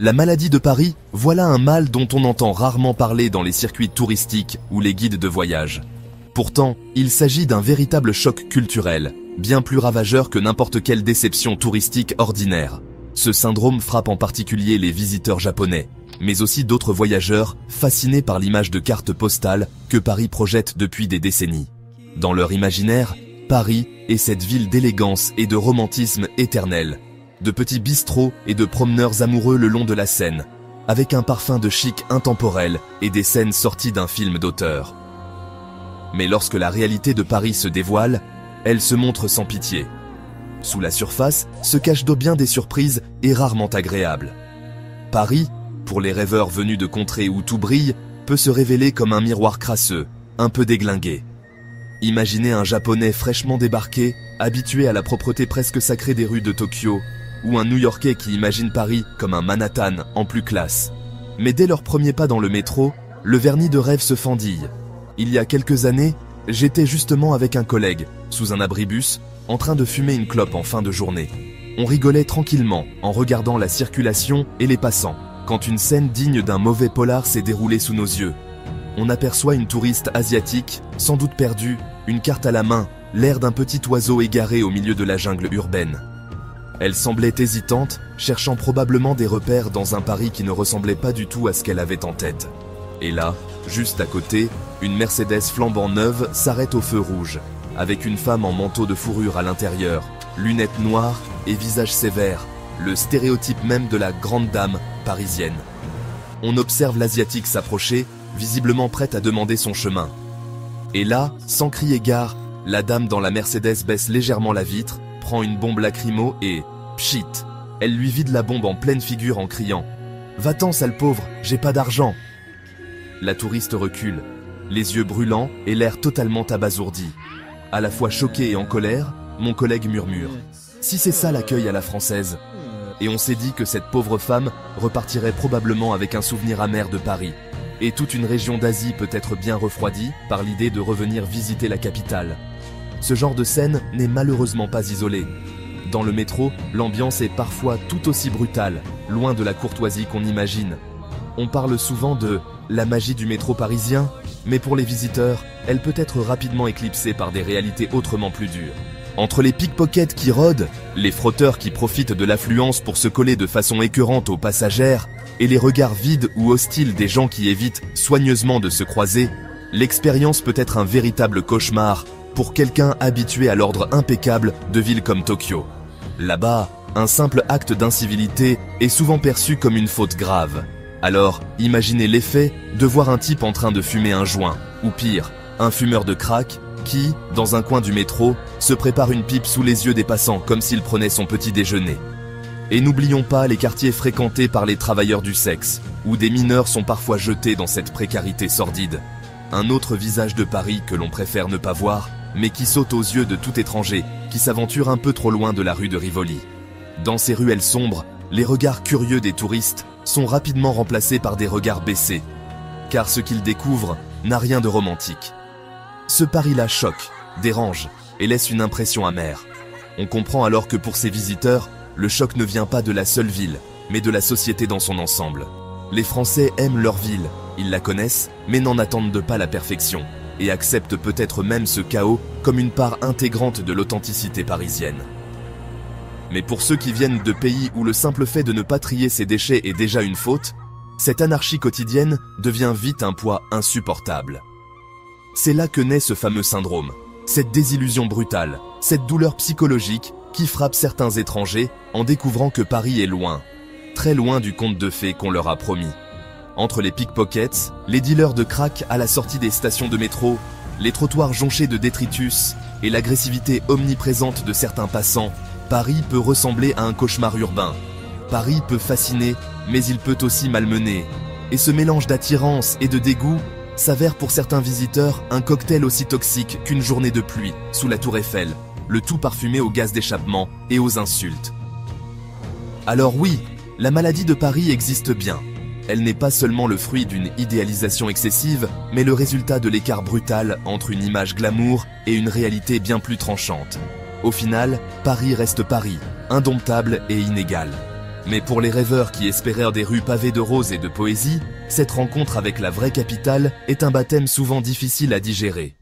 La maladie de Paris, voilà un mal dont on entend rarement parler dans les circuits touristiques ou les guides de voyage. Pourtant, il s'agit d'un véritable choc culturel, bien plus ravageur que n'importe quelle déception touristique ordinaire. Ce syndrome frappe en particulier les visiteurs japonais, mais aussi d'autres voyageurs fascinés par l'image de carte postale que Paris projette depuis des décennies. Dans leur imaginaire, Paris est cette ville d'élégance et de romantisme éternel, de petits bistrots et de promeneurs amoureux le long de la Seine, avec un parfum de chic intemporel et des scènes sorties d'un film d'auteur. Mais lorsque la réalité de Paris se dévoile, elle se montre sans pitié. Sous la surface se cachent bien des surprises et rarement agréables. Paris, pour les rêveurs venus de contrées où tout brille, peut se révéler comme un miroir crasseux, un peu déglingué. Imaginez un Japonais fraîchement débarqué, habitué à la propreté presque sacrée des rues de Tokyo, ou un New-Yorkais qui imagine Paris comme un Manhattan en plus classe. Mais dès leur premier pas dans le métro, le vernis de rêve se fendille. Il y a quelques années, j'étais justement avec un collègue, sous un abribus, en train de fumer une clope en fin de journée. On rigolait tranquillement en regardant la circulation et les passants, quand une scène digne d'un mauvais polar s'est déroulée sous nos yeux. On aperçoit une touriste asiatique, sans doute perdue, une carte à la main, l'air d'un petit oiseau égaré au milieu de la jungle urbaine. Elle semblait hésitante, cherchant probablement des repères dans un Paris qui ne ressemblait pas du tout à ce qu'elle avait en tête. Et là, juste à côté, une Mercedes flambant neuve s'arrête au feu rouge, avec une femme en manteau de fourrure à l'intérieur, lunettes noires et visage sévère, le stéréotype même de la grande dame parisienne. On observe l'Asiatique s'approcher, visiblement prête à demander son chemin. Et là, sans crier gare, la dame dans la Mercedes baisse légèrement la vitre, prend une bombe lacrymo et... pchit! Elle lui vide la bombe en pleine figure en criant « Va-t'en, sale pauvre, j'ai pas d'argent !» La touriste recule, les yeux brûlants et l'air totalement abasourdi. À la fois choqué et en colère, mon collègue murmure « Si c'est ça l'accueil à la française !» Et on s'est dit que cette pauvre femme repartirait probablement avec un souvenir amer de Paris. Et toute une région d'Asie peut être bien refroidie par l'idée de revenir visiter la capitale. Ce genre de scène n'est malheureusement pas isolé. Dans le métro, l'ambiance est parfois tout aussi brutale, loin de la courtoisie qu'on imagine. On parle souvent de « la magie du métro parisien », mais pour les visiteurs, elle peut être rapidement éclipsée par des réalités autrement plus dures. Entre les pickpockets qui rôdent, les frotteurs qui profitent de l'affluence pour se coller de façon écœurante aux passagères, et les regards vides ou hostiles des gens qui évitent soigneusement de se croiser, l'expérience peut être un véritable cauchemar pour quelqu'un habitué à l'ordre impeccable de villes comme Tokyo. Là-bas, un simple acte d'incivilité est souvent perçu comme une faute grave. Alors, imaginez l'effet de voir un type en train de fumer un joint, ou pire, un fumeur de crack qui, dans un coin du métro, se prépare une pipe sous les yeux des passants comme s'il prenait son petit déjeuner. Et n'oublions pas les quartiers fréquentés par les travailleurs du sexe, où des mineurs sont parfois jetés dans cette précarité sordide. Un autre visage de Paris que l'on préfère ne pas voir, mais qui saute aux yeux de tout étranger qui s'aventure un peu trop loin de la rue de Rivoli. Dans ces ruelles sombres, les regards curieux des touristes sont rapidement remplacés par des regards baissés, car ce qu'ils découvrent n'a rien de romantique. Ce Paris-là choque, dérange et laisse une impression amère. On comprend alors que pour ces visiteurs, le choc ne vient pas de la seule ville, mais de la société dans son ensemble. Les Français aiment leur ville, ils la connaissent, mais n'en attendent pas la perfection, et acceptent peut-être même ce chaos comme une part intégrante de l'authenticité parisienne. Mais pour ceux qui viennent de pays où le simple fait de ne pas trier ses déchets est déjà une faute, cette anarchie quotidienne devient vite un poids insupportable. C'est là que naît ce fameux syndrome, cette désillusion brutale, cette douleur psychologique qui frappe certains étrangers en découvrant que Paris est loin, très loin du conte de fées qu'on leur a promis. Entre les pickpockets, les dealers de crack à la sortie des stations de métro, les trottoirs jonchés de détritus et l'agressivité omniprésente de certains passants, Paris peut ressembler à un cauchemar urbain. Paris peut fasciner, mais il peut aussi malmener. Et ce mélange d'attirance et de dégoût s'avère pour certains visiteurs un cocktail aussi toxique qu'une journée de pluie sous la tour Eiffel, le tout parfumé au gaz d'échappement et aux insultes. Alors oui, la maladie de Paris existe bien. Elle n'est pas seulement le fruit d'une idéalisation excessive, mais le résultat de l'écart brutal entre une image glamour et une réalité bien plus tranchante. Au final, Paris reste Paris, indomptable et inégal. Mais pour les rêveurs qui espérèrent des rues pavées de roses et de poésie, cette rencontre avec la vraie capitale est un baptême souvent difficile à digérer.